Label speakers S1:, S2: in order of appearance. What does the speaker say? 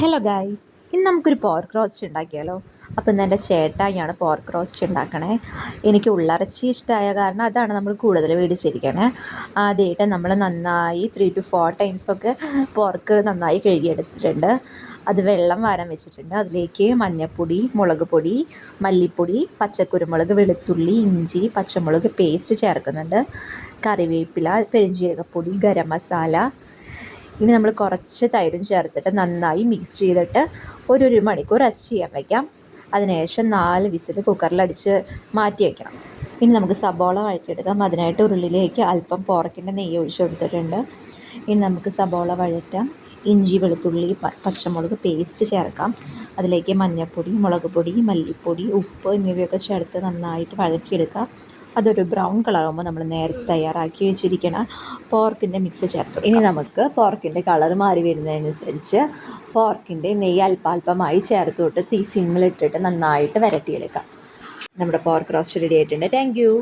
S1: Hello guys, ഇന്ന് നമുക്കൊരു pork roast ഉണ്ടാക്കിയാലോ. അപ്പോൾ ഇന്ന് എൻ്റെ ചേട്ടായിയാണ് പോർക്ക് റോസ്റ്റ് ഉണ്ടാക്കണേ. എനിക്ക് ഉള്ളിറച്ചി ഇഷ്ടമായ കാരണം അതാണ് നമ്മൾ കൂടുതൽ മേടിച്ചിരിക്കണേ. ആദ്യമായിട്ട് നമ്മൾ നന്നായി 3 to 4 ടൈംസൊക്കെ പോർക്ക് നന്നായി കഴുകിയെടുത്തിട്ടുണ്ട്. അത് വെള്ളം വാരാൻ വെച്ചിട്ടുണ്ട്. അതിലേക്ക് മഞ്ഞൾപ്പൊടി, മുളക് പൊടി, മല്ലിപ്പൊടി, പച്ചക്കുരുമുളക്, വെളുത്തുള്ളി, ഇഞ്ചി, പച്ചമുളക് പേസ്റ്റ് ചേർക്കുന്നുണ്ട്. കറിവേപ്പില, പെരുംജീരകപ്പൊടി, ഗരം മസാല. ഇനി നമ്മൾ കുറച്ച് തൈരും ചേർത്തിട്ട് നന്നായി മിക്സ് ചെയ്തിട്ട് ഒരു മണിക്കൂർ റെസ്റ്റ് ചെയ്യാൻ വയ്ക്കാം. അതിനുശേഷം 4 വിസിൽ കുക്കറിലടിച്ച് മാറ്റി വയ്ക്കണം. ഇനി നമുക്ക് സബോള വഴറ്റിയെടുക്കാം. അതിനായിട്ട് ഉരുളിയിലേക്ക് അല്പം പോർക്കിൻ്റെ നെയ്യ് ഒഴിച്ച് കൊടുത്തിട്ടുണ്ട്. ഇനി നമുക്ക് സബോള വഴറ്റാം. ഇഞ്ചി, വെളുത്തുള്ളി, പച്ചമുളക് പേസ്റ്റ് ചേർക്കാം. അതിലേക്ക് മഞ്ഞൾപ്പൊടി, മുളക് പൊടി, മല്ലിപ്പൊടി, ഉപ്പ് എന്നിവയൊക്കെ ചേർത്ത് നന്നായിട്ട് വഴറ്റിയെടുക്കാം. അതൊരു ബ്രൗൺ കളറാകുമ്പോൾ നമ്മൾ നേരത്തെ തയ്യാറാക്കി വെച്ചിരിക്കുന്ന പോർക്കിൻ്റെ മിക്സ് ചേർത്തു. ഇനി നമുക്ക് പോർക്കിൻ്റെ കളർ മാറി വരുന്നതനുസരിച്ച് പോർക്കിൻ്റെ നെയ്യ് അല്പാൽപമായി ചേർത്തോട്ട് തീ സിമ്മിലിട്ടിട്ട് നന്നായിട്ട് വരട്ടിയെടുക്കാം. നമ്മുടെ പോർക്ക് റോസ്റ്റ് റെഡി ആയിട്ടുണ്ട്. Thank you.